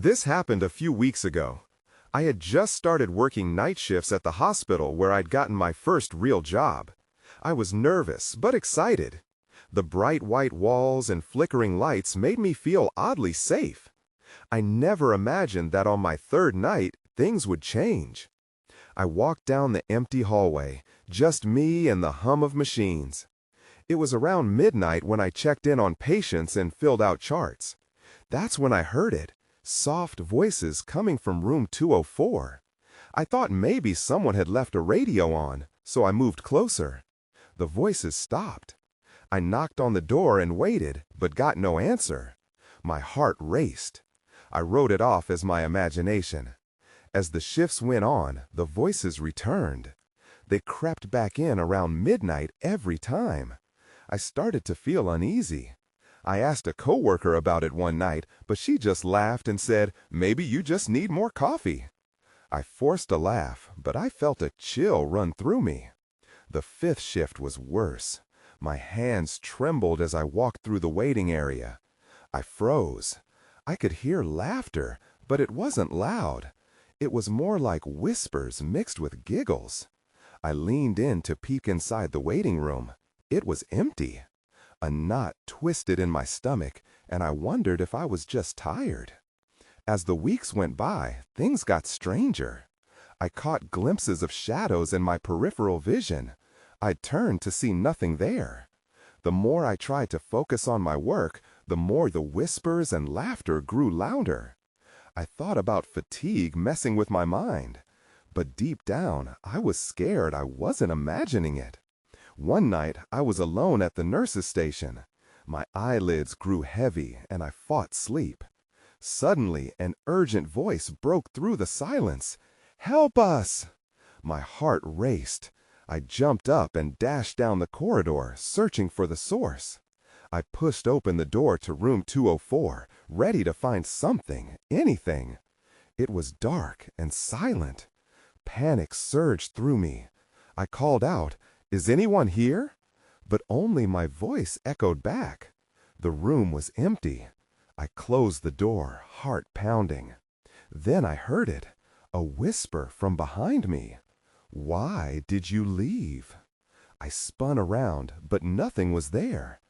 This happened a few weeks ago. I had just started working night shifts at the hospital where I'd gotten my first real job. I was nervous, but excited. The bright white walls and flickering lights made me feel oddly safe. I never imagined that on my third night, things would change. I walked down the empty hallway, just me and the hum of machines. It was around midnight when I checked in on patients and filled out charts. That's when I heard it. Soft voices coming from room 204. I thought maybe someone had left a radio on, so I moved closer. The voices stopped. I knocked on the door and waited, but got no answer. My heart raced. I wrote it off as my imagination. As the shifts went on, the voices returned. They crept back in around midnight every time. I started to feel uneasy. I asked a coworker about it one night, but she just laughed and said, "Maybe you just need more coffee." I forced a laugh, but I felt a chill run through me. The fifth shift was worse. My hands trembled as I walked through the waiting area. I froze. I could hear laughter, but it wasn't loud. It was more like whispers mixed with giggles. I leaned in to peek inside the waiting room. It was empty. A knot twisted in my stomach, and I wondered if I was just tired. As the weeks went by, things got stranger. I caught glimpses of shadows in my peripheral vision. I turned to see nothing there. The more I tried to focus on my work, the more the whispers and laughter grew louder. I thought about fatigue messing with my mind. But deep down, I was scared I wasn't imagining it. One night, I was alone at the nurse's station. My eyelids grew heavy, and I fought sleep. Suddenly, an urgent voice broke through the silence. "Help us!" My heart raced. I jumped up and dashed down the corridor, searching for the source. I pushed open the door to room 204, ready to find something, anything. It was dark and silent. Panic surged through me. I called out, "Is anyone here?" But only my voice echoed back. The room was empty. I closed the door, heart pounding. Then I heard it, a whisper from behind me. "Why did you leave?" I spun around, but nothing was there.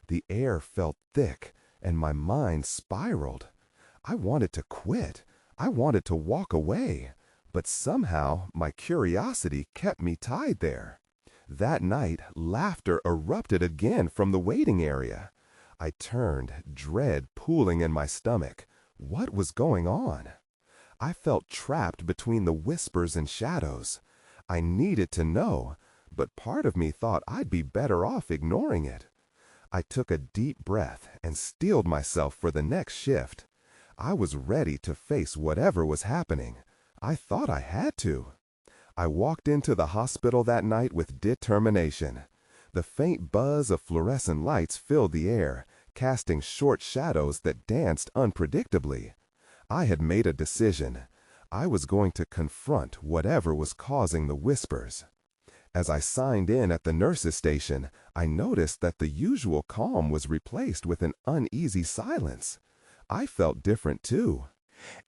The air felt thick, and my mind spiraled. I wanted to quit. I wanted to walk away. But somehow, my curiosity kept me tied there. That night, laughter erupted again from the waiting area. I turned, dread pooling in my stomach. What was going on? I felt trapped between the whispers and shadows. I needed to know, but part of me thought I'd be better off ignoring it. I took a deep breath and steeled myself for the next shift. I was ready to face whatever was happening. I thought I had to. I walked into the hospital that night with determination. The faint buzz of fluorescent lights filled the air, casting short shadows that danced unpredictably. I had made a decision. I was going to confront whatever was causing the whispers. As I signed in at the nurse's station, I noticed that the usual calm was replaced with an uneasy silence. I felt different too.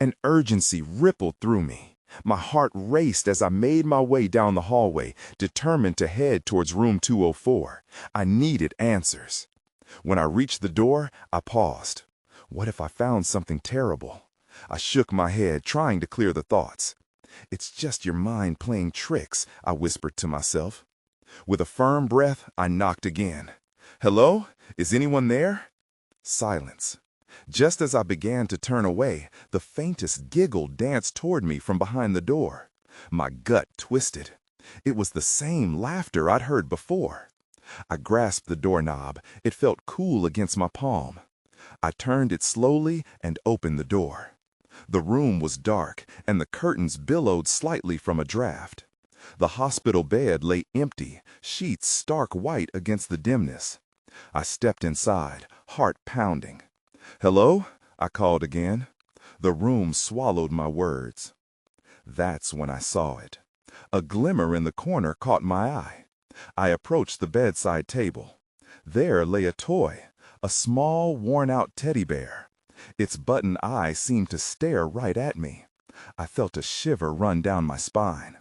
An urgency rippled through me. My heart raced as I made my way down the hallway, determined to head towards room 204. I needed answers. When I reached the door, I paused. What if I found something terrible? I shook my head, trying to clear the thoughts. "It's just your mind playing tricks," I whispered to myself. With a firm breath, I knocked again. "Hello? Is anyone there?" Silence. Just as I began to turn away, the faintest giggle danced toward me from behind the door. My gut twisted. It was the same laughter I'd heard before. I grasped the doorknob. It felt cool against my palm. I turned it slowly and opened the door. The room was dark, and the curtains billowed slightly from a draft. The hospital bed lay empty, sheets stark white against the dimness. I stepped inside, heart pounding. "Hello?" I called again. The room swallowed my words. That's when I saw it. A glimmer in the corner caught my eye. I approached the bedside table. There lay a toy, a small, worn-out teddy bear. Its button eyes seemed to stare right at me. I felt a shiver run down my spine.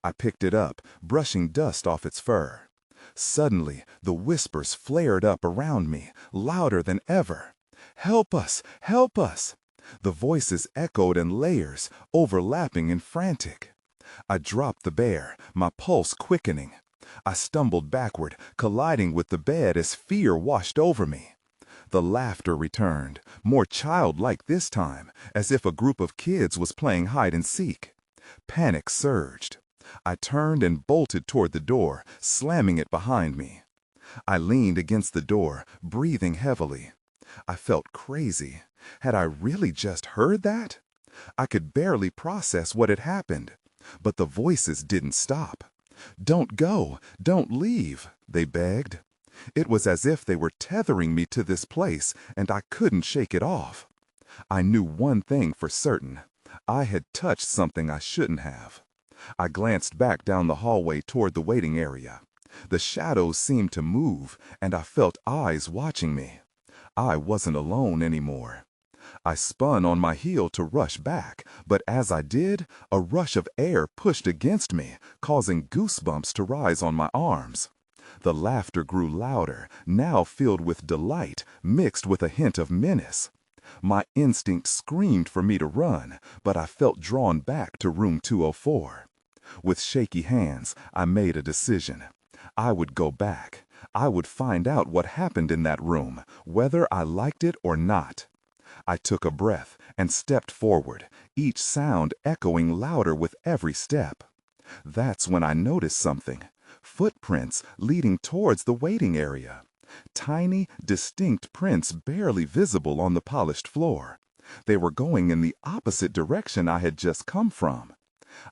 I picked it up, brushing dust off its fur. Suddenly, the whispers flared up around me, louder than ever. "Help us! Help us!" The voices echoed in layers, overlapping and frantic. I dropped the bear, my pulse quickening. I stumbled backward, colliding with the bed as fear washed over me. The laughter returned, more childlike this time, as if a group of kids was playing hide and seek. Panic surged. I turned and bolted toward the door, slamming it behind me. I leaned against the door, breathing heavily. I felt crazy. Had I really just heard that? I could barely process what had happened. But the voices didn't stop. "Don't go, don't leave," they begged. It was as if they were tethering me to this place, and I couldn't shake it off. I knew one thing for certain. I had touched something I shouldn't have. I glanced back down the hallway toward the waiting area. The shadows seemed to move, and I felt eyes watching me. I wasn't alone anymore. I spun on my heel to rush back, but as I did, a rush of air pushed against me, causing goosebumps to rise on my arms. The laughter grew louder, now filled with delight, mixed with a hint of menace. My instinct screamed for me to run, but I felt drawn back to room 204. With shaky hands, I made a decision. I would go back. I would find out what happened in that room, whether I liked it or not. I took a breath and stepped forward, each sound echoing louder with every step. That's when I noticed something. Footprints leading towards the waiting area. Tiny, distinct prints barely visible on the polished floor. They were going in the opposite direction I had just come from.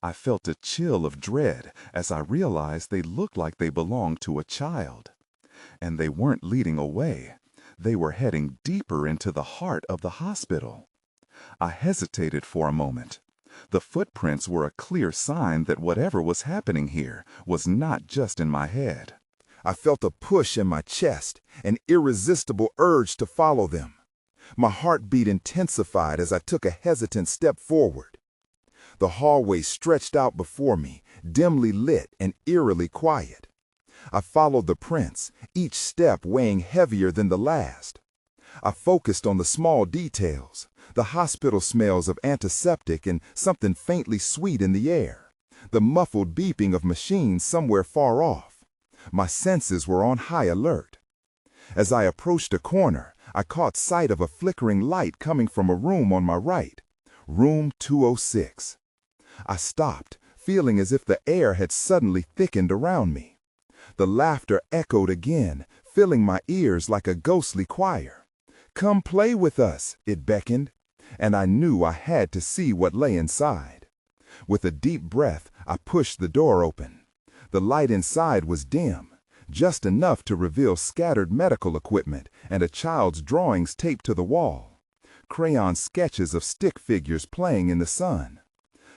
I felt a chill of dread as I realized they looked like they belonged to a child. And they weren't leading away. They were heading deeper into the heart of the hospital. I hesitated for a moment. The footprints were a clear sign that whatever was happening here was not just in my head. I felt a push in my chest, an irresistible urge to follow them. My heartbeat intensified as I took a hesitant step forward. The hallway stretched out before me, dimly lit and eerily quiet. I followed the prints, each step weighing heavier than the last. I focused on the small details, the hospital smells of antiseptic and something faintly sweet in the air, the muffled beeping of machines somewhere far off. My senses were on high alert. As I approached a corner, I caught sight of a flickering light coming from a room on my right, room 206. I stopped, feeling as if the air had suddenly thickened around me. The laughter echoed again, filling my ears like a ghostly choir. "Come play with us," it beckoned, and I knew I had to see what lay inside. With a deep breath, I pushed the door open. The light inside was dim, just enough to reveal scattered medical equipment and a child's drawings taped to the wall. Crayon sketches of stick figures playing in the sun.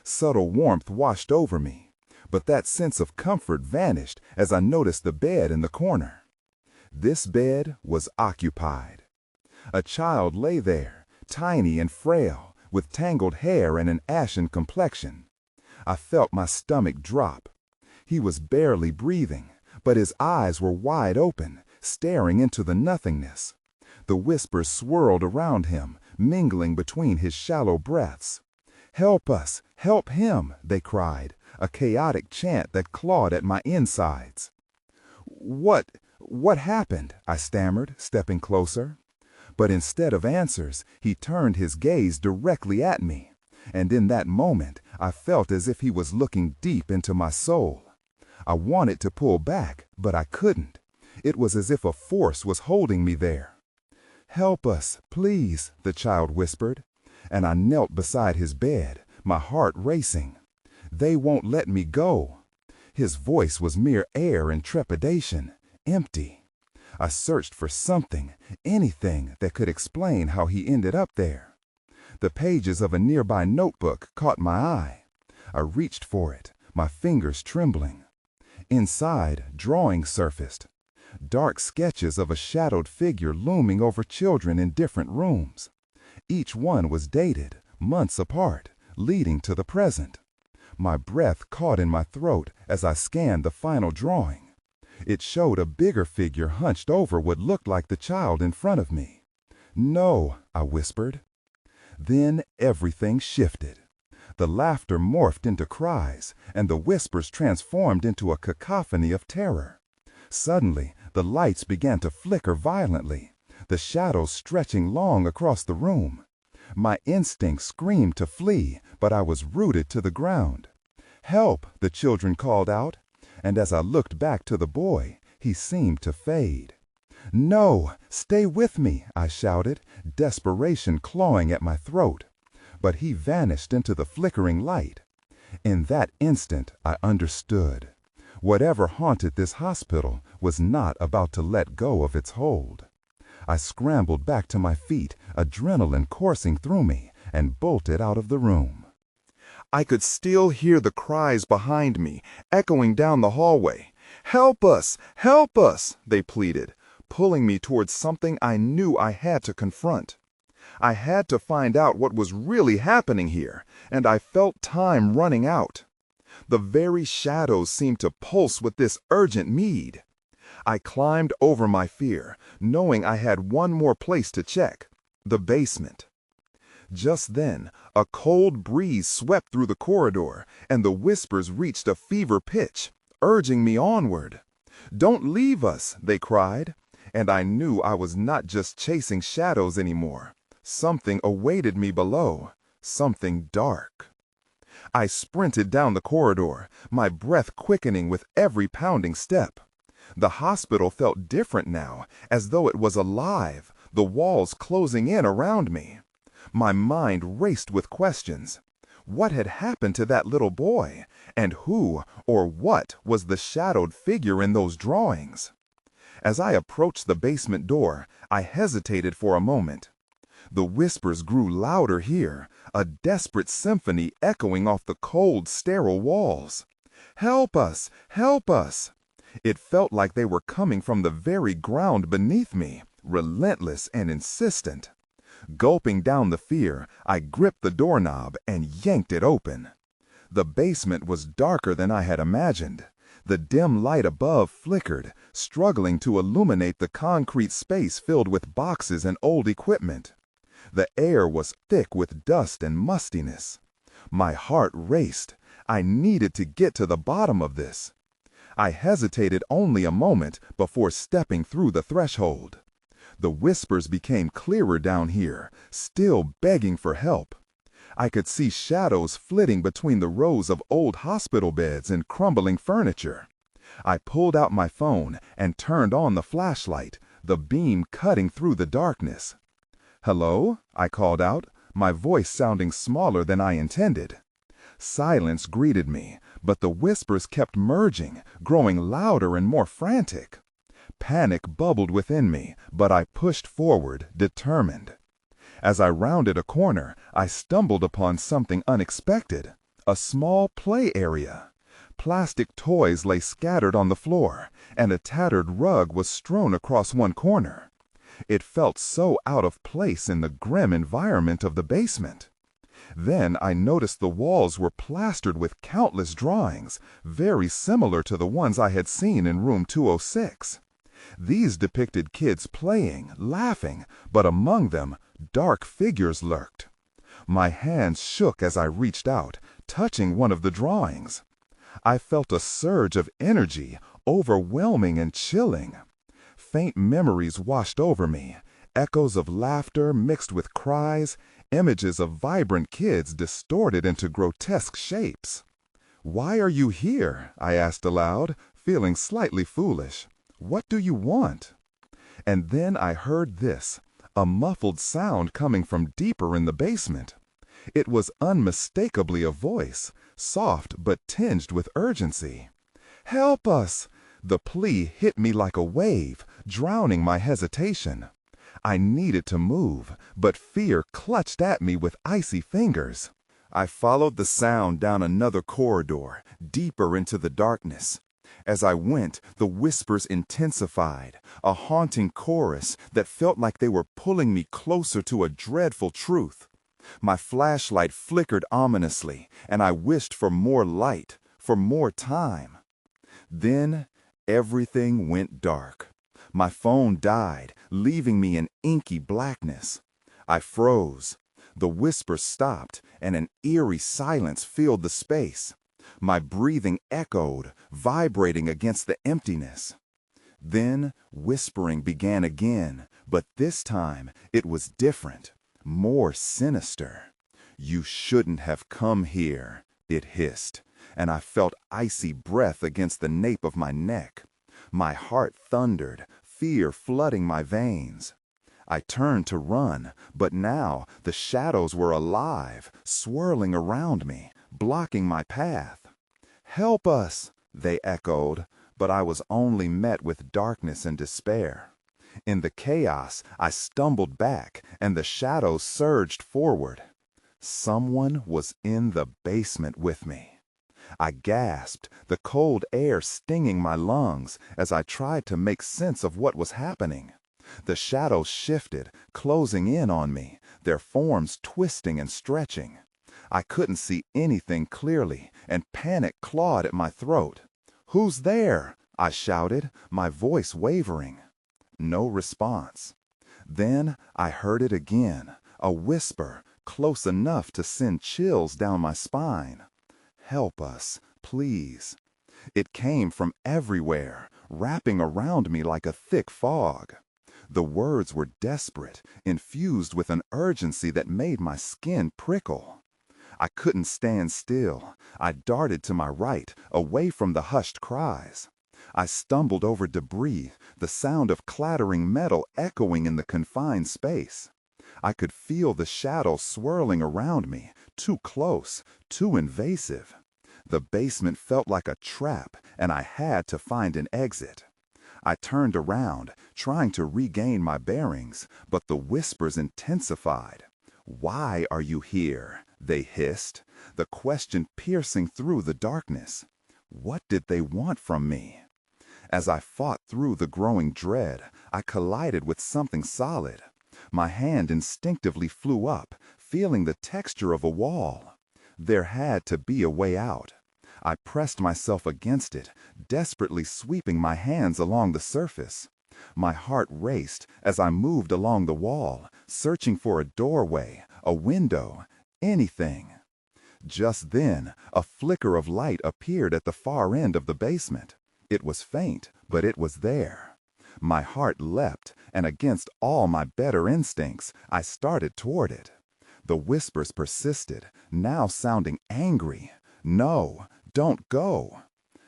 Subtle warmth washed over me, but that sense of comfort vanished as I noticed the bed in the corner. This bed was occupied. A child lay there, tiny and frail, with tangled hair and an ashen complexion. I felt my stomach drop. He was barely breathing, but his eyes were wide open, staring into the nothingness. The whispers swirled around him, mingling between his shallow breaths. "Help us! Help him!" they cried, a chaotic chant that clawed at my insides. What happened?" I stammered, stepping closer. But instead of answers, he turned his gaze directly at me, and in that moment, I felt as if he was looking deep into my soul. I wanted to pull back, but I couldn't. It was as if a force was holding me there. "Help us, please," the child whispered, and I knelt beside his bed, my heart racing. "They won't let me go." His voice was mere air and trepidation, empty. I searched for something, anything that could explain how he ended up there. The pages of a nearby notebook caught my eye. I reached for it, my fingers trembling. Inside, drawings surfaced. Dark sketches of a shadowed figure looming over children in different rooms. Each one was dated, months apart, leading to the present. My breath caught in my throat as I scanned the final drawing. It showed a bigger figure hunched over what looked like the child in front of me. "No," I whispered. Then everything shifted. The laughter morphed into cries, and the whispers transformed into a cacophony of terror. Suddenly, the lights began to flicker violently, the shadows stretching long across the room. My instinct screamed to flee, but I was rooted to the ground. "Help!" the children called out, and as I looked back to the boy, he seemed to fade. "No, stay with me," I shouted, desperation clawing at my throat. But he vanished into the flickering light. In that instant, I understood. Whatever haunted this hospital was not about to let go of its hold. I scrambled back to my feet, adrenaline coursing through me, and bolted out of the room. I could still hear the cries behind me, echoing down the hallway. "Help us! Help us!" they pleaded, pulling me towards something I knew I had to confront. I had to find out what was really happening here, and I felt time running out. The very shadows seemed to pulse with this urgent need. I climbed over my fear, knowing I had one more place to check: the basement. Just then, a cold breeze swept through the corridor, and the whispers reached a fever pitch, urging me onward. "Don't leave us," they cried, and I knew I was not just chasing shadows anymore. Something awaited me below, something dark. I sprinted down the corridor, my breath quickening with every pounding step. The hospital felt different now, as though it was alive, the walls closing in around me. My mind raced with questions. What had happened to that little boy? And who or what was the shadowed figure in those drawings? As I approached the basement door, I hesitated for a moment. The whispers grew louder here, a desperate symphony echoing off the cold, sterile walls. "Help us! Help us!" It felt like they were coming from the very ground beneath me, relentless and insistent. Gulping down the fear, I gripped the doorknob and yanked it open. The basement was darker than I had imagined. The dim light above flickered, struggling to illuminate the concrete space filled with boxes and old equipment. The air was thick with dust and mustiness. My heart raced. I needed to get to the bottom of this. I hesitated only a moment before stepping through the threshold. The whispers became clearer down here, still begging for help. I could see shadows flitting between the rows of old hospital beds and crumbling furniture. I pulled out my phone and turned on the flashlight, the beam cutting through the darkness. "Hello?" I called out, my voice sounding smaller than I intended. Silence greeted me, but the whispers kept merging, growing louder and more frantic. Panic bubbled within me, but I pushed forward, determined. As I rounded a corner, I stumbled upon something unexpected: a small play area. Plastic toys lay scattered on the floor, and a tattered rug was strewn across one corner. It felt so out of place in the grim environment of the basement. Then I noticed the walls were plastered with countless drawings, very similar to the ones I had seen in room 206. These depicted kids playing, laughing, but among them, dark figures lurked. My hands shook as I reached out, touching one of the drawings. I felt a surge of energy, overwhelming and chilling. Faint memories washed over me, echoes of laughter mixed with cries, images of vibrant kids distorted into grotesque shapes. "Why are you here?" I asked aloud, feeling slightly foolish. "What do you want?" And then I heard this, a muffled sound coming from deeper in the basement. It was unmistakably a voice, soft but tinged with urgency. "Help us!" The plea hit me like a wave, drowning my hesitation. I needed to move, but fear clutched at me with icy fingers. I followed the sound down another corridor, deeper into the darkness. As I went, the whispers intensified, a haunting chorus that felt like they were pulling me closer to a dreadful truth. My flashlight flickered ominously, and I wished for more light, for more time. Then, everything went dark. My phone died, leaving me in inky blackness. I froze. The whispers stopped, and an eerie silence filled the space. My breathing echoed, vibrating against the emptiness. Then, whispering began again, but this time it was different, more sinister. "You shouldn't have come here," it hissed, and I felt icy breath against the nape of my neck. My heart thundered, fear flooding my veins. I turned to run, but now the shadows were alive, swirling around me, blocking my path. "Help us!" they echoed, but I was only met with darkness and despair. In the chaos, I stumbled back, and the shadows surged forward. Someone was in the basement with me. I gasped, the cold air stinging my lungs as I tried to make sense of what was happening. The shadows shifted, closing in on me, their forms twisting and stretching. I couldn't see anything clearly, and panic clawed at my throat. "Who's there?" I shouted, my voice wavering. No response. Then I heard it again, a whisper, close enough to send chills down my spine. "Help us, please." It came from everywhere, wrapping around me like a thick fog. The words were desperate, infused with an urgency that made my skin prickle. I couldn't stand still. I darted to my right, away from the hushed cries. I stumbled over debris, the sound of clattering metal echoing in the confined space. I could feel the shadows swirling around me, too close, too invasive. The basement felt like a trap, and I had to find an exit. I turned around, trying to regain my bearings, but the whispers intensified. "Why are you here?" they hissed, the question piercing through the darkness. What did they want from me? As I fought through the growing dread, I collided with something solid. My hand instinctively flew up, feeling the texture of a wall. There had to be a way out. I pressed myself against it, desperately sweeping my hands along the surface. My heart raced as I moved along the wall, searching for a doorway, a window, anything. Just then, a flicker of light appeared at the far end of the basement. It was faint, but it was there. My heart leapt, and against all my better instincts, I started toward it. The whispers persisted, now sounding angry. "No, don't go."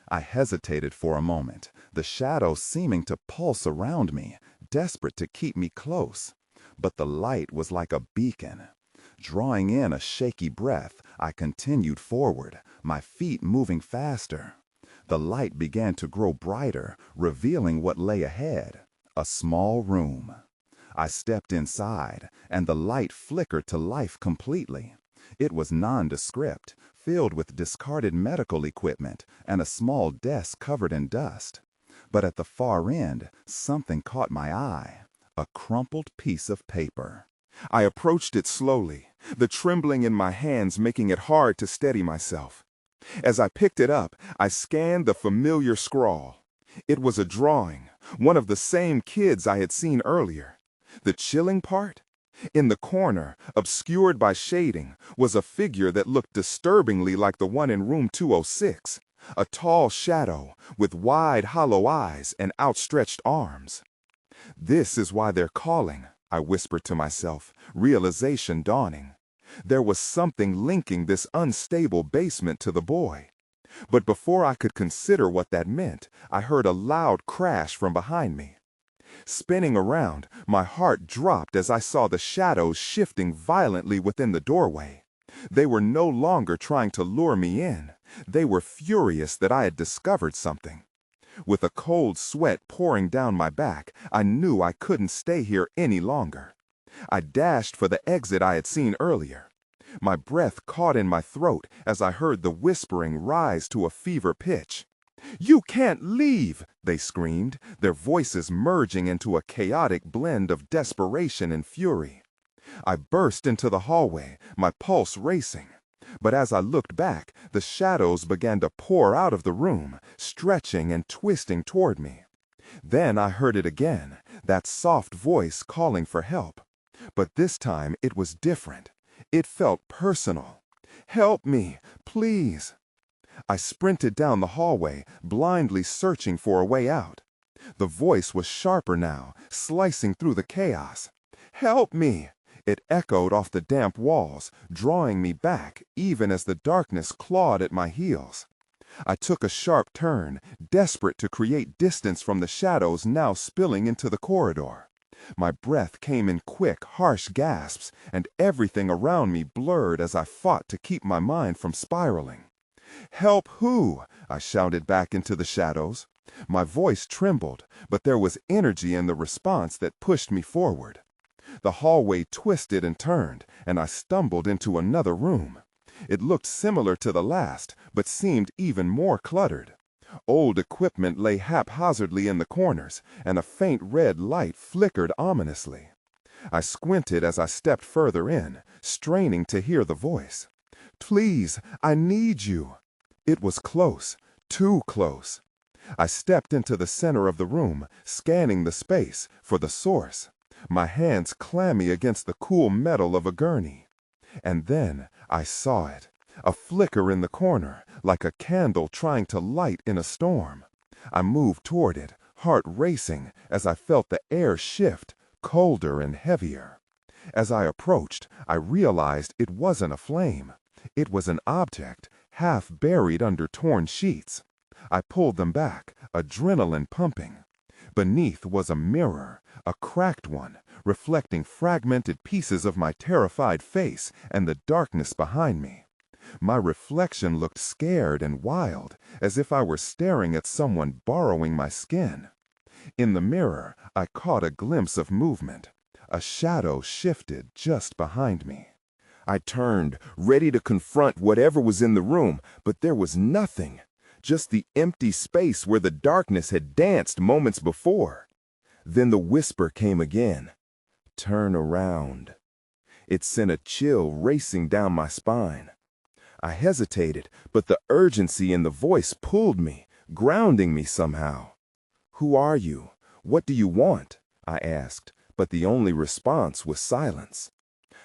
I hesitated for a moment, the shadows seeming to pulse around me, desperate to keep me close. But the light was like a beacon. Drawing in a shaky breath, I continued forward, my feet moving faster. The light began to grow brighter, revealing what lay ahead. A small room. I stepped inside, and the light flickered to life completely. It was nondescript, filled with discarded medical equipment and a small desk covered in dust. But at the far end, something caught my eye. A crumpled piece of paper. I approached it slowly, the trembling in my hands making it hard to steady myself. As I picked it up, I scanned the familiar scrawl. It was a drawing, one of the same kids I had seen earlier. The chilling part? In the corner, obscured by shading, was a figure that looked disturbingly like the one in room 206, a tall shadow with wide, hollow eyes and outstretched arms. "This is why they're calling," I whispered to myself, realization dawning. There was something linking this unstable basement to the boy. But before I could consider what that meant, I heard a loud crash from behind me. Spinning around, my heart dropped as I saw the shadows shifting violently within the doorway. They were no longer trying to lure me in. They were furious that I had discovered something. With a cold sweat pouring down my back, I knew I couldn't stay here any longer. I dashed for the exit I had seen earlier. My breath caught in my throat as I heard the whispering rise to a fever pitch. "You can't leave!" they screamed, their voices merging into a chaotic blend of desperation and fury. I burst into the hallway, my pulse racing. But as I looked back, the shadows began to pour out of the room, stretching and twisting toward me. Then I heard it again, that soft voice calling for help. But this time it was different. It felt personal. "Help me, please." I sprinted down the hallway, blindly searching for a way out. The voice was sharper now, slicing through the chaos. "Help me!" It echoed off the damp walls, drawing me back even as the darkness clawed at my heels. I took a sharp turn, desperate to create distance from the shadows now spilling into the corridor. My breath came in quick, harsh gasps, and everything around me blurred as I fought to keep my mind from spiraling. "Help who?" I shouted back into the shadows. My voice trembled, but there was energy in the response that pushed me forward. The hallway twisted and turned, and I stumbled into another room. It looked similar to the last, but seemed even more cluttered. Old equipment lay haphazardly in the corners, and a faint red light flickered ominously. I squinted as I stepped further in, straining to hear the voice. "Please, I need you." It was close, too close. I stepped into the center of the room, scanning the space for the source, my hands clammy against the cool metal of a gurney. And then I saw it, a flicker in the corner, like a candle trying to light in a storm. I moved toward it, heart racing, as I felt the air shift, colder and heavier. As I approached, I realized it wasn't a flame. It was an object, half buried under torn sheets. I pulled them back, adrenaline pumping. Beneath was a mirror, a cracked one, reflecting fragmented pieces of my terrified face and the darkness behind me. My reflection looked scared and wild, as if I were staring at someone borrowing my skin. In the mirror, I caught a glimpse of movement. A shadow shifted just behind me. I turned, ready to confront whatever was in the room, but there was nothing. Just the empty space where the darkness had danced moments before. Then the whisper came again. "Turn around." It sent a chill racing down my spine. I hesitated, but the urgency in the voice pulled me, grounding me somehow. "Who are you? What do you want?" I asked, but the only response was silence.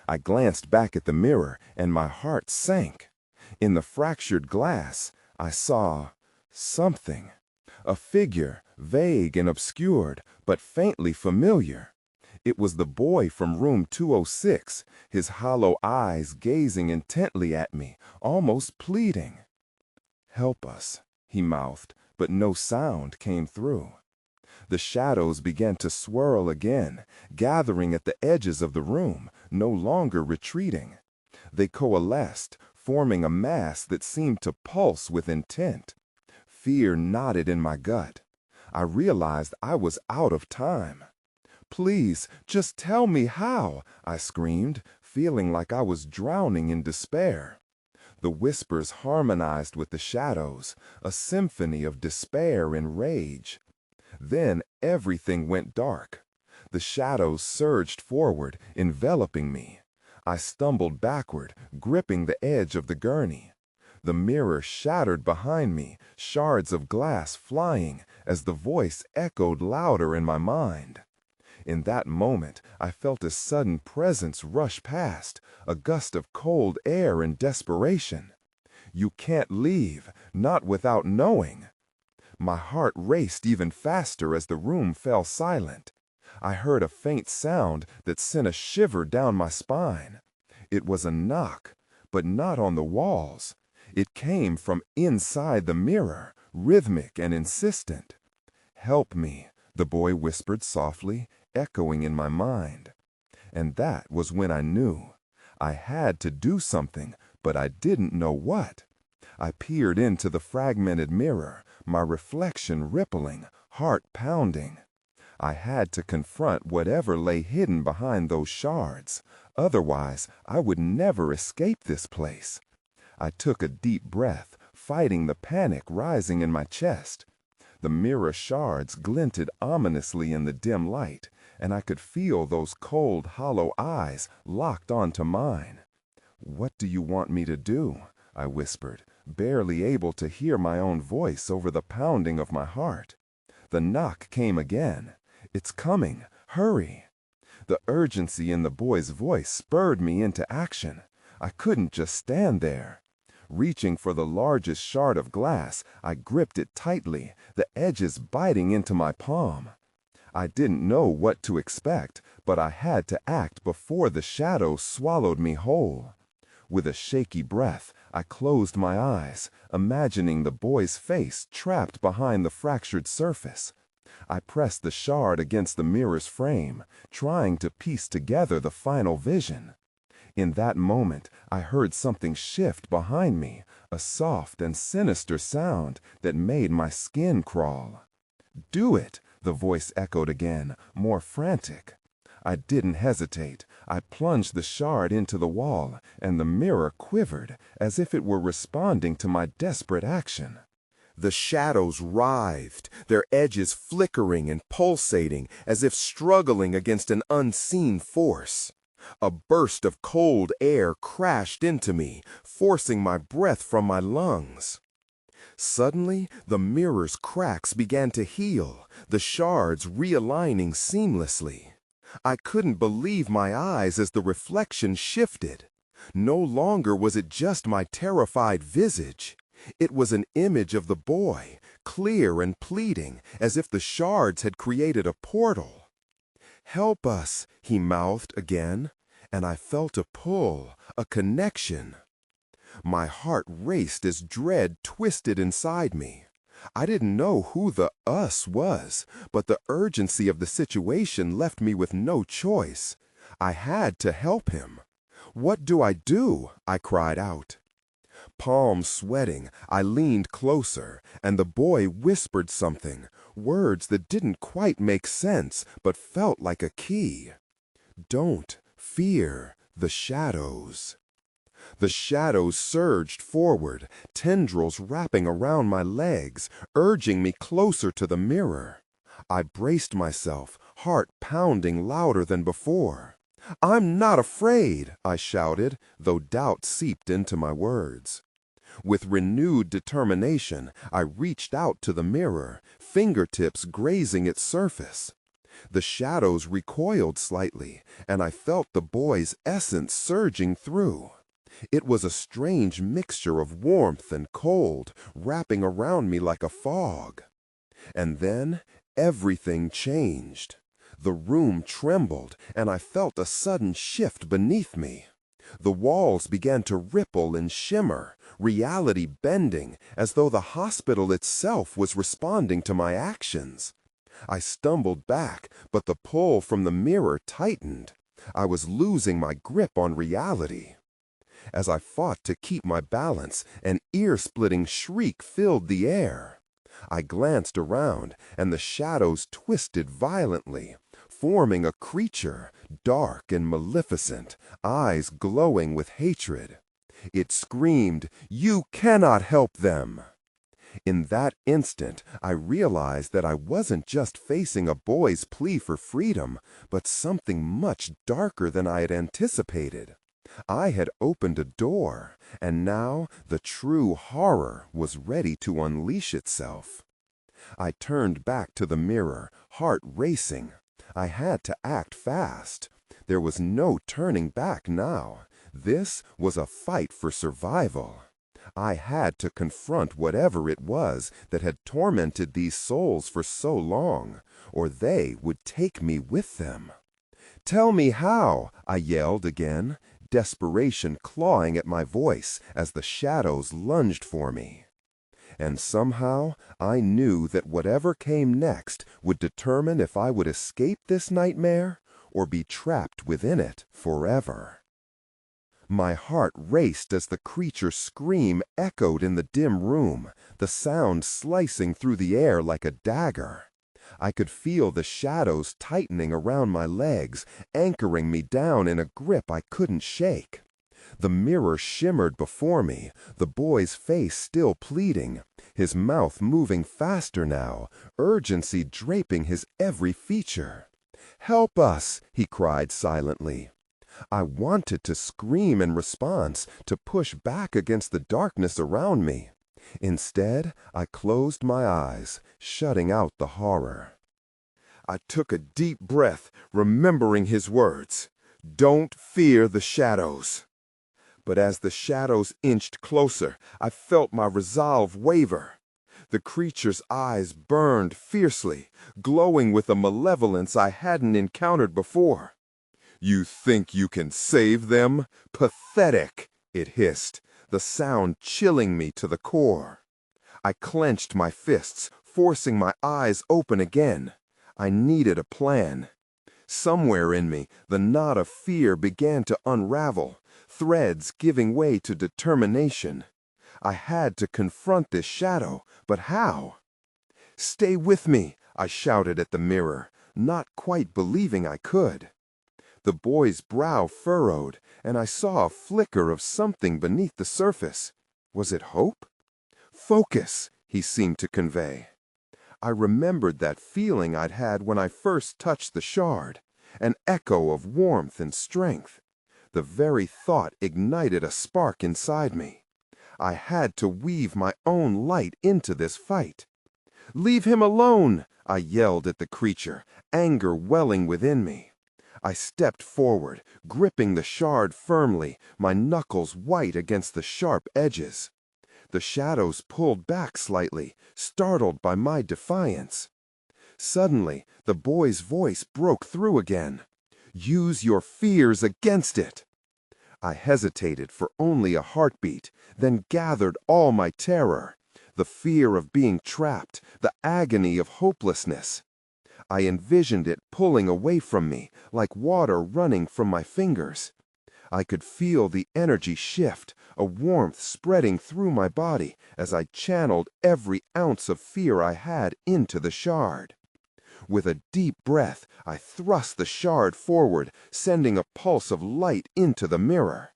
I glanced back at the mirror, and my heart sank. In the fractured glass, I saw something. A figure, vague and obscured, but faintly familiar. It was the boy from room 206, his hollow eyes gazing intently at me, almost pleading. "Help us," he mouthed, but no sound came through. The shadows began to swirl again, gathering at the edges of the room, no longer retreating. They coalesced, forming a mass that seemed to pulse with intent. Fear knotted in my gut. I realized I was out of time. "Please, just tell me how," I screamed, feeling like I was drowning in despair. The whispers harmonized with the shadows, a symphony of despair and rage. Then everything went dark. The shadows surged forward, enveloping me. I stumbled backward, gripping the edge of the gurney. The mirror shattered behind me, shards of glass flying, as the voice echoed louder in my mind. In that moment, I felt a sudden presence rush past, a gust of cold air and desperation. "You can't leave, not without knowing." My heart raced even faster as the room fell silent. I heard a faint sound that sent a shiver down my spine. It was a knock, but not on the walls. It came from inside the mirror, rhythmic and insistent. "Help me," the boy whispered softly, echoing in my mind. And that was when I knew. I had to do something, but I didn't know what. I peered into the fragmented mirror, my reflection rippling, heart pounding. I had to confront whatever lay hidden behind those shards. Otherwise, I would never escape this place. I took a deep breath, fighting the panic rising in my chest. The mirror shards glinted ominously in the dim light, and I could feel those cold, hollow eyes locked onto mine. "What do you want me to do?" I whispered, barely able to hear my own voice over the pounding of my heart. The knock came again. "It's coming. Hurry." The urgency in the boy's voice spurred me into action. I couldn't just stand there. Reaching for the largest shard of glass, I gripped it tightly, the edges biting into my palm. I didn't know what to expect, but I had to act before the shadow swallowed me whole. With a shaky breath, I closed my eyes, imagining the boy's face trapped behind the fractured surface. I pressed the shard against the mirror's frame, trying to piece together the final vision. In that moment, I heard something shift behind me, a soft and sinister sound that made my skin crawl. "Do it," the voice echoed again, more frantic. I didn't hesitate. I plunged the shard into the wall, and the mirror quivered as if it were responding to my desperate action. The shadows writhed, their edges flickering and pulsating as if struggling against an unseen force. A burst of cold air crashed into me, forcing my breath from my lungs. Suddenly, the mirror's cracks began to heal, the shards realigning seamlessly. I couldn't believe my eyes as the reflection shifted. No longer was it just my terrified visage. It was an image of the boy, clear and pleading, as if the shards had created a portal. "Help us," he mouthed again, and I felt a pull, a connection. My heart raced as dread twisted inside me. I didn't know who the us was, but the urgency of the situation left me with no choice. I had to help him. "What do I do?" I cried out. Palms sweating, I leaned closer, and the boy whispered something, words that didn't quite make sense, but felt like a key. "Don't fear the shadows." The shadows surged forward, tendrils wrapping around my legs, urging me closer to the mirror. I braced myself, heart pounding louder than before. "I'm not afraid," I shouted, though doubt seeped into my words. With renewed determination, I reached out to the mirror, fingertips grazing its surface. The shadows recoiled slightly, and I felt the boy's essence surging through. It was a strange mixture of warmth and cold, wrapping around me like a fog. And then everything changed. The room trembled, and I felt a sudden shift beneath me. The walls began to ripple and shimmer, reality bending, as though the hospital itself was responding to my actions. I stumbled back, but the pull from the mirror tightened. I was losing my grip on reality. As I fought to keep my balance, an ear-splitting shriek filled the air. I glanced around, and the shadows twisted violently, forming a creature, dark and maleficent, eyes glowing with hatred. It screamed, "You cannot help them!" In that instant, I realized that I wasn't just facing a boy's plea for freedom, but something much darker than I had anticipated. I had opened a door, and now the true horror was ready to unleash itself. I turned back to the mirror, heart racing. I had to act fast. There was no turning back now. This was a fight for survival. I had to confront whatever it was that had tormented these souls for so long, or they would take me with them. "Tell me how," I yelled again, desperation clawing at my voice as the shadows lunged for me. And somehow I knew that whatever came next would determine if I would escape this nightmare or be trapped within it forever. My heart raced as the creature's scream echoed in the dim room, the sound slicing through the air like a dagger. I could feel the shadows tightening around my legs, anchoring me down in a grip I couldn't shake. The mirror shimmered before me, the boy's face still pleading, his mouth moving faster now, urgency draping his every feature. "Help us!" he cried silently. I wanted to scream in response, to push back against the darkness around me. Instead, I closed my eyes, shutting out the horror. I took a deep breath, remembering his words, "Don't fear the shadows." But as the shadows inched closer, I felt my resolve waver. The creature's eyes burned fiercely, glowing with a malevolence I hadn't encountered before. "You think you can save them? Pathetic!" it hissed, the sound chilling me to the core. I clenched my fists, forcing my eyes open again. I needed a plan. Somewhere in me, the knot of fear began to unravel, threads giving way to determination. I had to confront this shadow, but how? "Stay with me," I shouted at the mirror, not quite believing I could. The boy's brow furrowed, and I saw a flicker of something beneath the surface. Was it hope? "Focus," he seemed to convey. I remembered that feeling I'd had when I first touched the shard, an echo of warmth and strength. The very thought ignited a spark inside me. I had to weave my own light into this fight. "Leave him alone!" I yelled at the creature, anger welling within me. I stepped forward, gripping the shard firmly, my knuckles white against the sharp edges. The shadows pulled back slightly, startled by my defiance. Suddenly, the boy's voice broke through again. "Use your fears against it." I hesitated for only a heartbeat, then gathered all my terror, the fear of being trapped, the agony of hopelessness. I envisioned it pulling away from me, like water running from my fingers. I could feel the energy shift, a warmth spreading through my body as I channeled every ounce of fear I had into the shard. With a deep breath, I thrust the shard forward, sending a pulse of light into the mirror.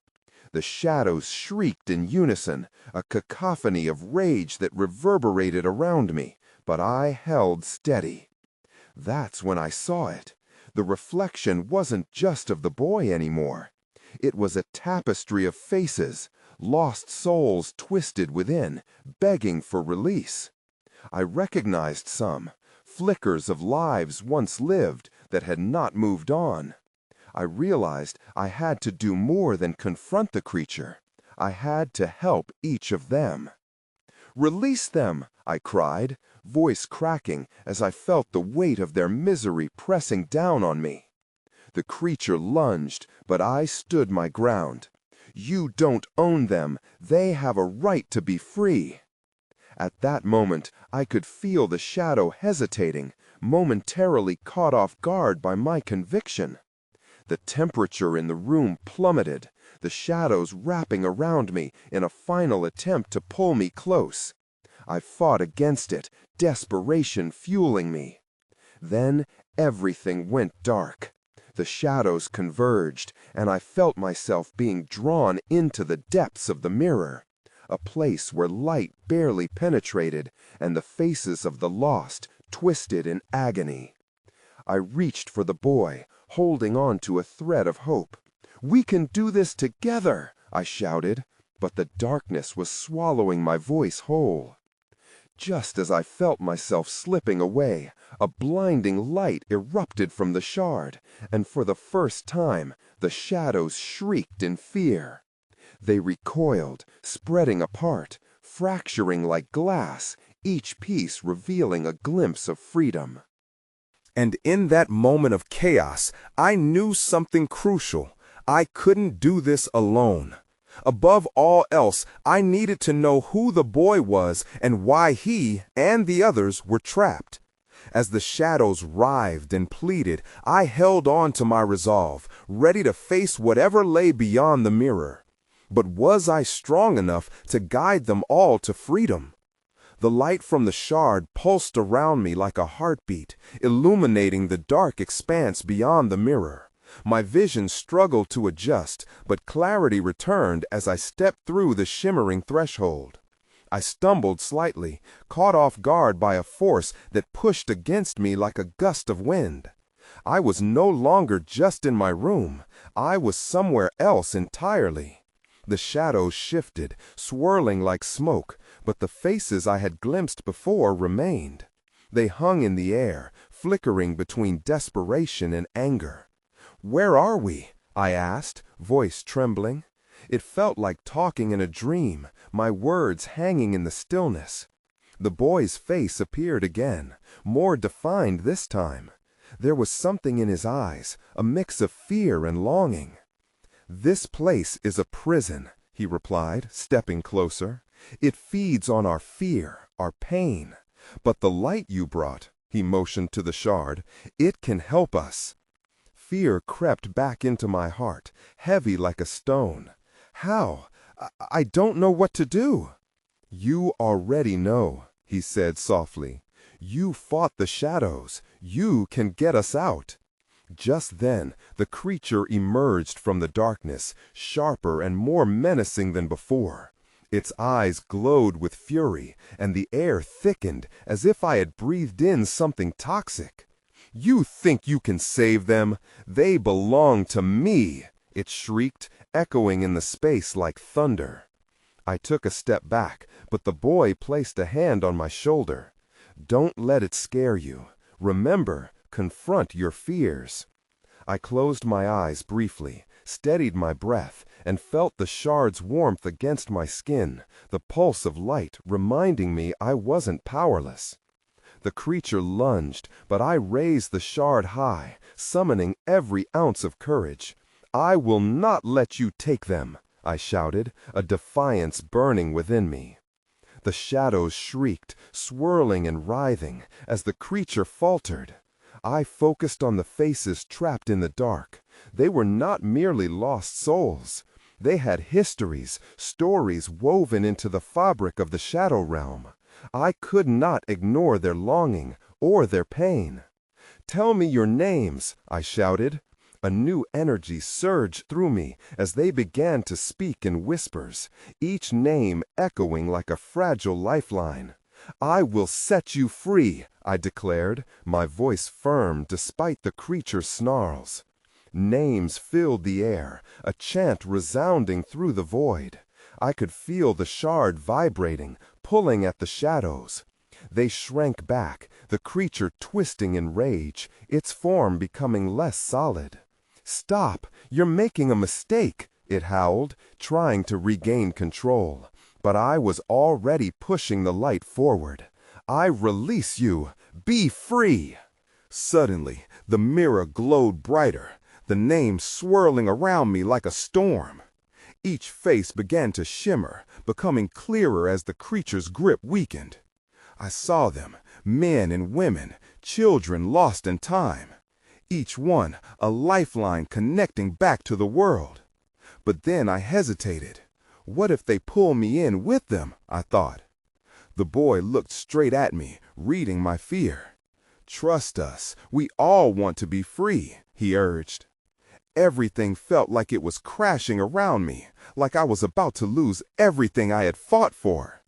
The shadows shrieked in unison, a cacophony of rage that reverberated around me, but I held steady. That's when I saw it. The reflection wasn't just of the boy anymore. It was a tapestry of faces, lost souls twisted within, begging for release. I recognized some, flickers of lives once lived that had not moved on. I realized I had to do more than confront the creature. I had to help each of them. "Release them!" I cried, voice cracking as I felt the weight of their misery pressing down on me. The creature lunged, but I stood my ground. "You don't own them. They have a right to be free." At that moment, I could feel the shadow hesitating, momentarily caught off guard by my conviction. The temperature in the room plummeted, the shadows wrapping around me in a final attempt to pull me close. I fought against it, desperation fueling me. Then everything went dark. The shadows converged, and I felt myself being drawn into the depths of the mirror, a place where light barely penetrated, and the faces of the lost twisted in agony. I reached for the boy, holding on to a thread of hope. "We can do this together!" I shouted, but the darkness was swallowing my voice whole. Just as I felt myself slipping away, a blinding light erupted from the shard, and for the first time, the shadows shrieked in fear. They recoiled, spreading apart, fracturing like glass, each piece revealing a glimpse of freedom. And in that moment of chaos, I knew something crucial. I couldn't do this alone. Above all else, I needed to know who the boy was and why he and the others were trapped. As the shadows writhed and pleaded, I held on to my resolve, ready to face whatever lay beyond the mirror. But was I strong enough to guide them all to freedom? The light from the shard pulsed around me like a heartbeat, illuminating the dark expanse beyond the mirror. My vision struggled to adjust, but clarity returned as I stepped through the shimmering threshold. I stumbled slightly, caught off guard by a force that pushed against me like a gust of wind. I was no longer just in my room. I was somewhere else entirely. The shadows shifted, swirling like smoke, but the faces I had glimpsed before remained. They hung in the air, flickering between desperation and anger. "Where are we?" I asked, voice trembling. It felt like talking in a dream, my words hanging in the stillness. The boy's face appeared again, more defined this time. There was something in his eyes, a mix of fear and longing. "This place is a prison," he replied, stepping closer. "It feeds on our fear, our pain. But the light you brought," he motioned to the shard, "it can help us." Fear crept back into my heart, heavy like a stone. "How? I don't know what to do." "You already know," he said softly. "You fought the shadows. You can get us out." Just then, the creature emerged from the darkness, sharper and more menacing than before. Its eyes glowed with fury, and the air thickened as if I had breathed in something toxic. "You think you can save them? They belong to me!" it shrieked, echoing in the space like thunder. I took a step back, but the boy placed a hand on my shoulder. "Don't let it scare you. Remember, confront your fears." I closed my eyes briefly, steadied my breath, and felt the shard's warmth against my skin, the pulse of light reminding me I wasn't powerless. The creature lunged, but I raised the shard high, summoning every ounce of courage. "I will not let you take them," I shouted, a defiance burning within me. The shadows shrieked, swirling and writhing, as the creature faltered. I focused on the faces trapped in the dark. They were not merely lost souls. They had histories, stories woven into the fabric of the shadow realm. I could not ignore their longing or their pain. "Tell me your names," I shouted. A new energy surged through me as they began to speak in whispers, each name echoing like a fragile lifeline. "I will set you free," I declared, my voice firm despite the creature's snarls. Names filled the air, a chant resounding through the void. I could feel the shard vibrating, pulling at the shadows. They shrank back, the creature twisting in rage, its form becoming less solid. "Stop! You're making a mistake!" it howled, trying to regain control. But I was already pushing the light forward. "I release you! Be free!" Suddenly, the mirror glowed brighter, the names swirling around me like a storm. Each face began to shimmer, becoming clearer as the creature's grip weakened. I saw them, men and women, children lost in time. Each one a lifeline connecting back to the world. But then I hesitated. What if they pull me in with them, I thought. The boy looked straight at me, reading my fear. "Trust us, we all want to be free," he urged. Everything felt like it was crashing around me, like I was about to lose everything I had fought for.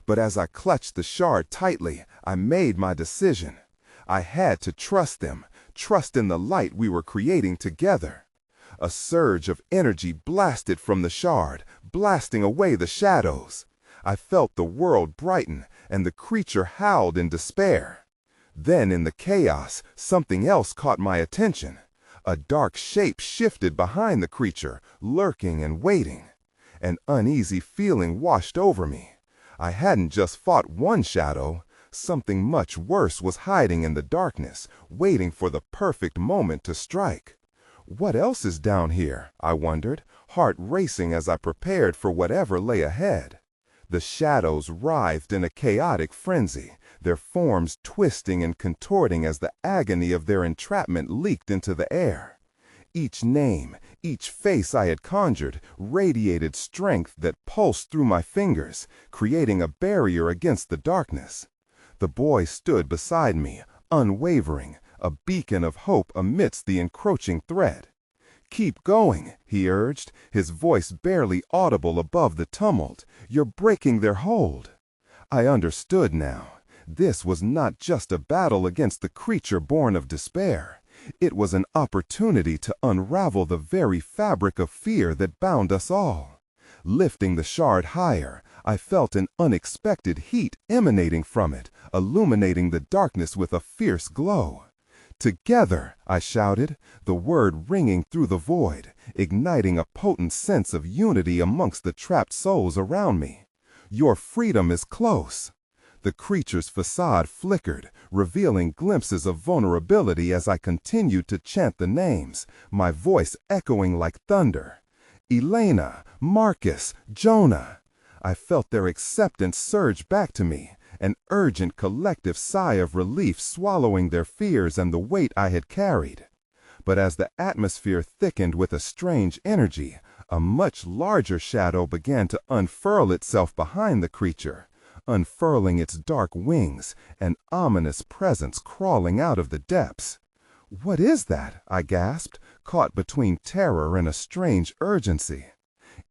But as I clutched the shard tightly, I made my decision. I had to trust them, trust in the light we were creating together. A surge of energy blasted from the shard, blasting away the shadows. I felt the world brighten, and the creature howled in despair. Then in the chaos, something else caught my attention. A dark shape shifted behind the creature, lurking and waiting. An uneasy feeling washed over me. I hadn't just fought one shadow. Something much worse was hiding in the darkness, waiting for the perfect moment to strike. What else is down here? I wondered, heart racing as I prepared for whatever lay ahead. The shadows writhed in a chaotic frenzy, their forms twisting and contorting as the agony of their entrapment leaked into the air. Each name, each face I had conjured, radiated strength that pulsed through my fingers, creating a barrier against the darkness. The boy stood beside me, unwavering, a beacon of hope amidst the encroaching threat. "Keep going," he urged, his voice barely audible above the tumult. "You're breaking their hold." I understood now. This was not just a battle against the creature born of despair. It was an opportunity to unravel the very fabric of fear that bound us all. Lifting the shard higher, I felt an unexpected heat emanating from it, illuminating the darkness with a fierce glow. "Together," I shouted, the word ringing through the void, igniting a potent sense of unity amongst the trapped souls around me. "Your freedom is close." The creature's facade flickered, revealing glimpses of vulnerability as I continued to chant the names, my voice echoing like thunder. Elena, Marcus, Jonah. I felt their acceptance surge back to me, an urgent collective sigh of relief swallowing their fears and the weight I had carried. But as the atmosphere thickened with a strange energy, a much larger shadow began to unfurl itself behind the creature, unfurling its dark wings, an ominous presence crawling out of the depths. "What is that?" I gasped, caught between terror and a strange urgency.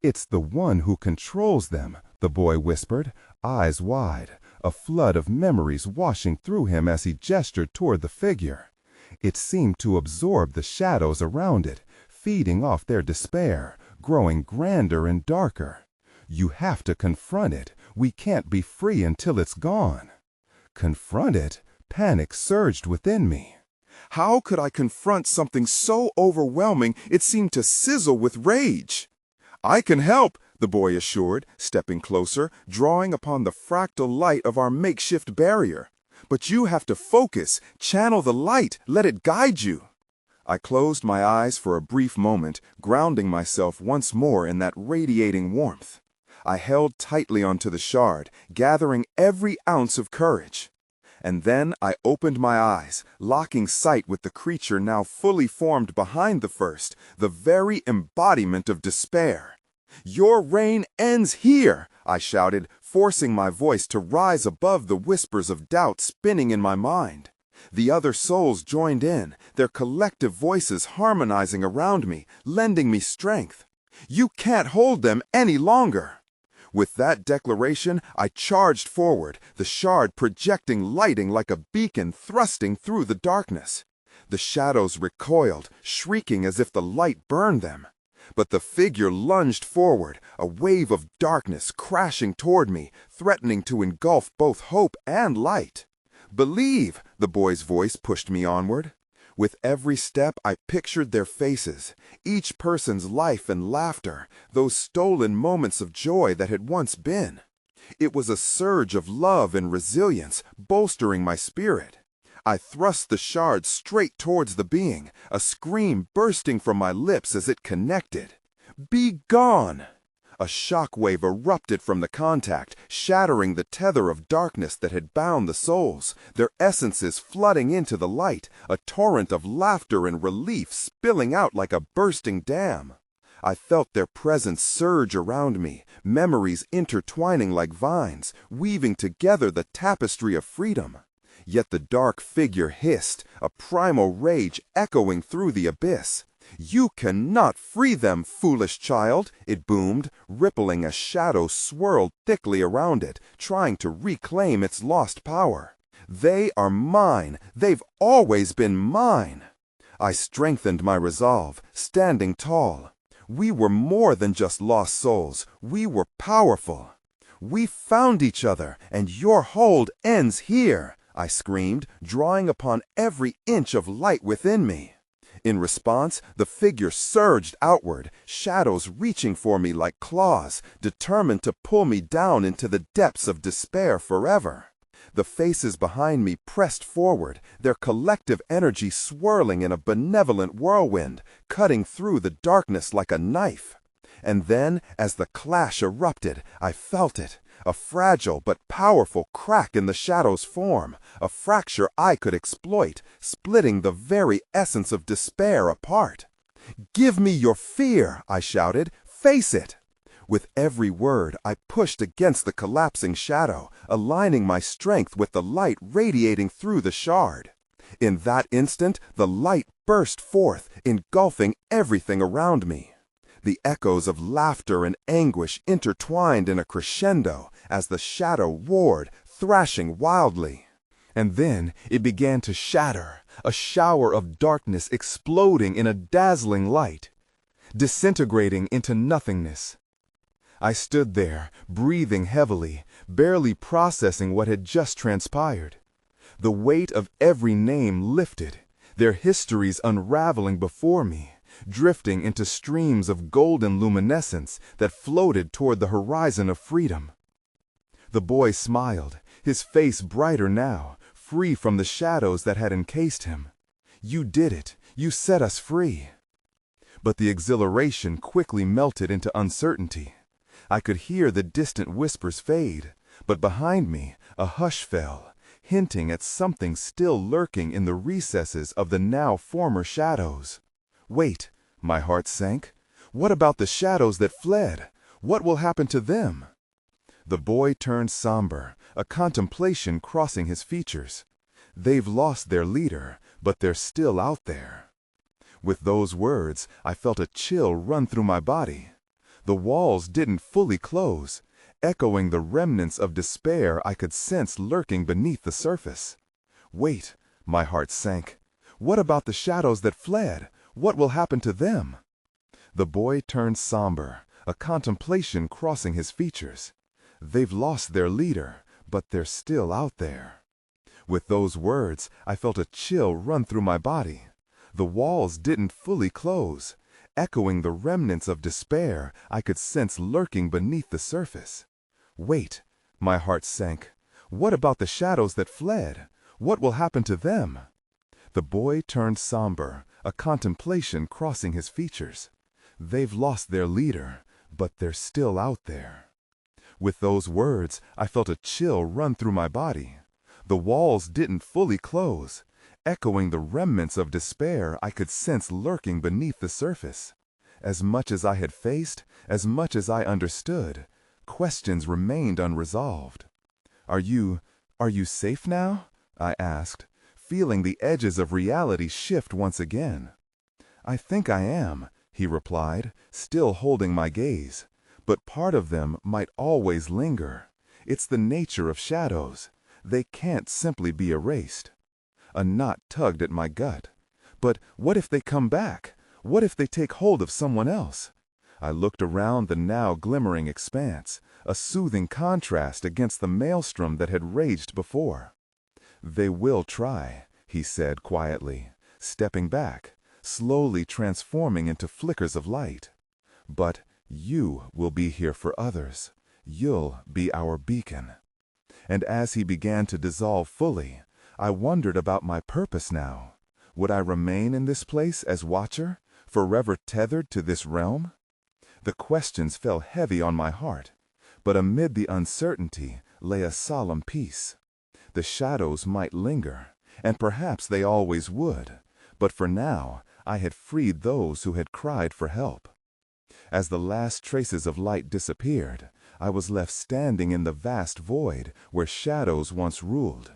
"It's the one who controls them," the boy whispered, eyes wide, a flood of memories washing through him as he gestured toward the figure. It seemed to absorb the shadows around it, feeding off their despair, growing grander and darker. "You have to confront it. We can't be free until it's gone." Confront it? Panic surged within me. How could I confront something so overwhelming it seemed to sizzle with rage? "I can help," the boy assured, stepping closer, drawing upon the fractal light of our makeshift barrier. "But you have to focus, channel the light, let it guide you." I closed my eyes for a brief moment, grounding myself once more in that radiating warmth. I held tightly onto the shard, gathering every ounce of courage. And then I opened my eyes, locking sight with the creature now fully formed behind the first, the very embodiment of despair. "Your reign ends here," I shouted, forcing my voice to rise above the whispers of doubt spinning in my mind. The other souls joined in, their collective voices harmonizing around me, lending me strength. "You can't hold them any longer." With that declaration, I charged forward, the shard projecting lighting like a beacon thrusting through the darkness. The shadows recoiled, shrieking as if the light burned them. But the figure lunged forward, a wave of darkness crashing toward me, threatening to engulf both hope and light. "Believe," the boy's voice pushed me onward. With every step, I pictured their faces, each person's life and laughter, those stolen moments of joy that had once been. It was a surge of love and resilience, bolstering my spirit. I thrust the shard straight towards the being, a scream bursting from my lips as it connected. "Be gone!" A shockwave erupted from the contact, shattering the tether of darkness that had bound the souls, their essences flooding into the light, a torrent of laughter and relief spilling out like a bursting dam. I felt their presence surge around me, memories intertwining like vines, weaving together the tapestry of freedom. Yet the dark figure hissed, a primal rage echoing through the abyss. "You cannot free them, foolish child," it boomed, rippling as shadow swirled thickly around it, trying to reclaim its lost power. "They are mine. They've always been mine." I strengthened my resolve, standing tall. We were more than just lost souls. We were powerful. "We found each other, and your hold ends here," I screamed, drawing upon every inch of light within me. In response, the figure surged outward, shadows reaching for me like claws, determined to pull me down into the depths of despair forever. The faces behind me pressed forward, their collective energy swirling in a benevolent whirlwind, cutting through the darkness like a knife. And then, as the clash erupted, I felt it. A fragile but powerful crack in the shadow's form, a fracture I could exploit, splitting the very essence of despair apart. "Give me your fear," I shouted. "Face it." With every word, I pushed against the collapsing shadow, aligning my strength with the light radiating through the shard. In that instant, the light burst forth, engulfing everything around me. The echoes of laughter and anguish intertwined in a crescendo as the shadow roared, thrashing wildly. And then it began to shatter, a shower of darkness exploding in a dazzling light, disintegrating into nothingness. I stood there, breathing heavily, barely processing what had just transpired. The weight of every name lifted, their histories unraveling before me, drifting into streams of golden luminescence that floated toward the horizon of freedom. The boy smiled, his face brighter now, free from the shadows that had encased him. "You did it. You set us free." But the exhilaration quickly melted into uncertainty. I could hear the distant whispers fade, but behind me a hush fell, hinting at something still lurking in the recesses of the now former shadows. Wait, my heart sank. What about the shadows that fled? What will happen to them? The boy turned somber, a contemplation crossing his features. They've lost their leader, but they're still out there. With those words, I felt a chill run through my body. The walls didn't fully close, echoing the remnants of despair I could sense lurking beneath the surface. Wait, my heart sank. What about the shadows that fled? What will happen to them? The boy turned somber, a contemplation crossing his features. They've lost their leader, but they're still out there. With those words, I felt a chill run through my body. The walls didn't fully close, echoing the remnants of despair I could sense lurking beneath the surface. Wait, my heart sank. What about the shadows that fled? What will happen to them? The boy turned somber, a contemplation crossing his features. They've lost their leader, but they're still out there. With those words, I felt a chill run through my body. The walls didn't fully close, echoing the remnants of despair I could sense lurking beneath the surface. As much as I had faced, as much as I understood, questions remained unresolved. Are you safe now?" I asked, feeling the edges of reality shift once again. "I think I am," he replied, still holding my gaze. "But part of them might always linger. It's the nature of shadows. They can't simply be erased." A knot tugged at my gut. But what if they come back? What if they take hold of someone else? I looked around the now glimmering expanse, a soothing contrast against the maelstrom that had raged before. "They will try," he said quietly, stepping back, slowly transforming into flickers of light. "But you will be here for others. You'll be our beacon." And as he began to dissolve fully, I wondered about my purpose now. Would I remain in this place as watcher, forever tethered to this realm? The questions fell heavy on my heart, but amid the uncertainty lay a solemn peace. The shadows might linger, and perhaps they always would, but for now I had freed those who had cried for help. As the last traces of light disappeared, I was left standing in the vast void where shadows once ruled.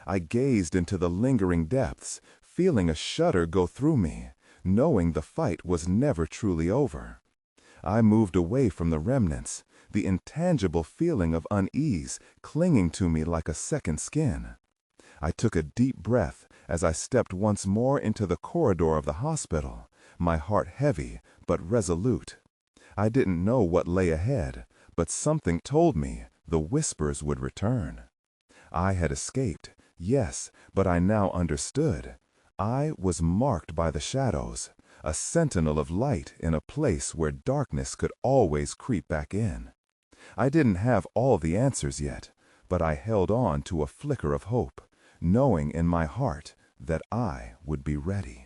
I gazed into the lingering depths, feeling a shudder go through me, knowing the fight was never truly over. I moved away from the remnants, the intangible feeling of unease clinging to me like a second skin. I took a deep breath as I stepped once more into the corridor of the hospital, my heart heavy but resolute. I didn't know what lay ahead, but something told me the whispers would return. I had escaped, yes, but I now understood. I was marked by the shadows, a sentinel of light in a place where darkness could always creep back in. I didn't have all the answers yet, but I held on to a flicker of hope, knowing in my heart that I would be ready.